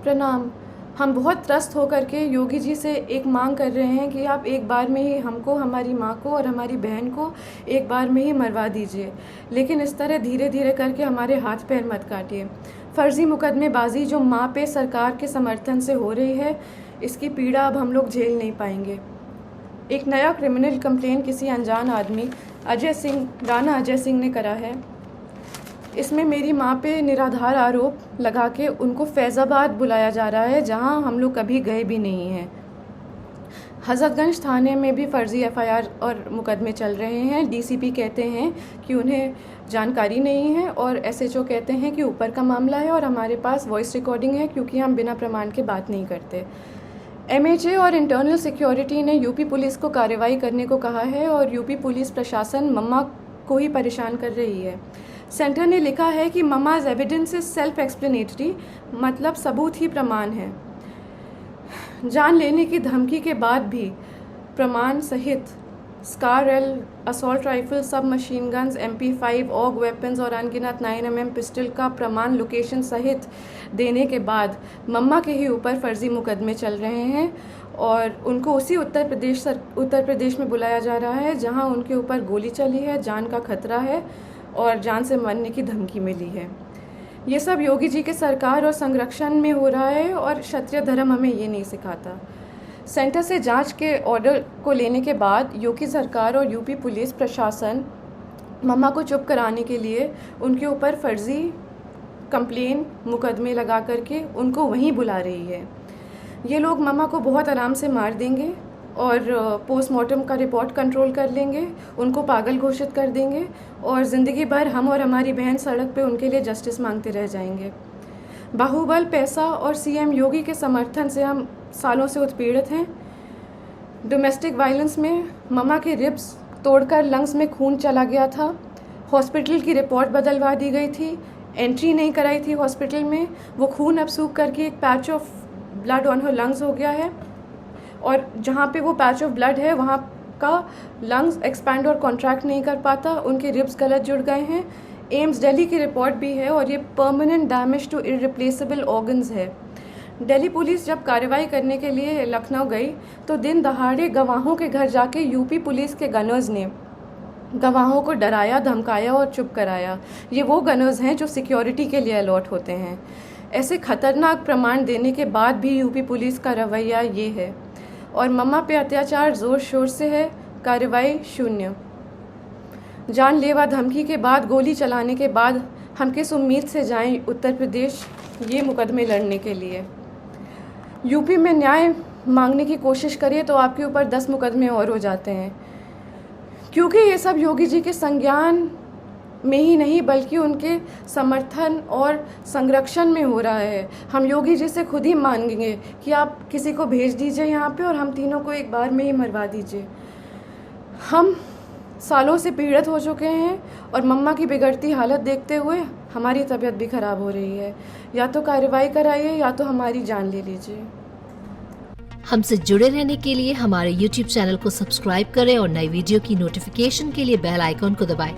प्रणाम। हम बहुत त्रस्त होकर के योगी जी से एक मांग कर रहे हैं कि आप एक बार में ही हमको, हमारी माँ को और हमारी बहन को एक बार में ही मरवा दीजिए, लेकिन इस तरह धीरे धीरे करके हमारे हाथ पैर मत काटिए। फर्जी मुकदमेबाजी जो माँ पे सरकार के समर्थन से हो रही है, इसकी पीड़ा अब हम लोग झेल नहीं पाएंगे। एक नया क्रिमिनल कंप्लेन किसी अनजान आदमी राणा अजय सिंह ने करा है। इसमें मेरी माँ पे निराधार आरोप लगा के उनको फैज़ाबाद बुलाया जा रहा है, जहाँ हम लोग कभी गए भी नहीं हैं। हज़रतगंज थाने में भी फर्जी एफआईआर और मुकदमे चल रहे हैं। डीसीपी कहते हैं कि उन्हें जानकारी नहीं है और एसएचओ कहते हैं कि ऊपर का मामला है और हमारे पास वॉइस रिकॉर्डिंग है, क्योंकि हम बिना प्रमाण के बात नहीं करते। एमएचए और इंटरनल सिक्योरिटी ने यूपी पुलिस को कार्रवाई करने को कहा है और यूपी पुलिस प्रशासन मम्मा को ही परेशान कर रही है। सेंटर ने लिखा है कि mamma's evidence is self explanatory, मतलब सबूत ही प्रमाण है। जान लेने की धमकी के बाद भी प्रमाण सहित SCAR L, assault rifle, sub machine guns, MP5, AUG weapons और अनगिनत 9mm पिस्टल का प्रमाण लोकेशन सहित देने के बाद मम्मा के ही ऊपर फर्जी मुकदमे चल रहे हैं और उनको उसी उत्तर प्रदेश में बुलाया जा रहा है, जहां उनके ऊपर गोली चली है, जान का खतरा है और जान से मरने की धमकी मिली है। ये सब योगी जी के सरकार और संरक्षण में हो रहा है और क्षत्रिय धर्म हमें ये नहीं सिखाता। सेंटर से जांच के ऑर्डर को लेने के बाद योगी सरकार और यूपी पुलिस प्रशासन मम्मा को चुप कराने के लिए उनके ऊपर फर्जी कंप्लेन मुकदमे लगा करके उनको वहीं बुला रही है। ये लोग मम्मा को बहुत आराम से मार देंगे और पोस्टमार्टम का रिपोर्ट कंट्रोल कर लेंगे, उनको पागल घोषित कर देंगे और ज़िंदगी भर हम और हमारी बहन सड़क पे उनके लिए जस्टिस मांगते रह जाएंगे। बाहुबल, पैसा और सीएम योगी के समर्थन से हम सालों से उत्पीड़ित हैं। डोमेस्टिक वायलेंस में मम्मा के रिब्स तोड़कर लंग्स में खून चला गया था। हॉस्पिटल की रिपोर्ट बदलवा दी गई थी, एंट्री नहीं कराई थी हॉस्पिटल में। वो खून अब सूख करके एक patch of blood on her lungs हो गया है और जहाँ पे वो पैच ऑफ ब्लड है वहाँ का लंग्स एक्सपैंड और कॉन्ट्रैक्ट नहीं कर पाता, उनके रिब्स गलत जुड़ गए हैं। एम्स दिल्ली की रिपोर्ट भी है और ये permanent damage to irreplaceable organs है। दिल्ली पुलिस जब कार्रवाई करने के लिए लखनऊ गई तो दिन दहाड़े गवाहों के घर जाके यूपी पुलिस के गनर्स ने गवाहों को डराया, धमकाया और चुप कराया। ये वो गनर्स हैं जो सिक्योरिटी के लिए अलॉट होते हैं। ऐसे खतरनाक प्रमाण देने के बाद भी यूपी पुलिस का रवैया ये है और मम्मा पे अत्याचार ज़ोर शोर से है, कार्रवाई शून्य। जानलेवा धमकी के बाद, गोली चलाने के बाद हम किस उम्मीद से जाएं उत्तर प्रदेश ये मुकदमे लड़ने के लिए। यूपी में न्याय मांगने की कोशिश करिए तो आपके ऊपर 10 मुकदमे और हो जाते हैं, क्योंकि ये सब योगी जी के संज्ञान में ही नहीं बल्कि उनके समर्थन और संरक्षण में हो रहा है। हम योगी जी से खुद ही मांगेंगे कि आप किसी को भेज दीजिए यहाँ पे और हम तीनों को एक बार में ही मरवा दीजिए। हम सालों से पीड़ित हो चुके हैं और मम्मा की बिगड़ती हालत देखते हुए हमारी तबीयत भी ख़राब हो रही है। या तो कार्रवाई कराइए या तो हमारी जान ले लीजिए। हमसे जुड़े रहने के लिए हमारे YouTube चैनल को सब्सक्राइब करें और नई वीडियो की नोटिफिकेशन के लिए बेल आइकॉन को दबाएं।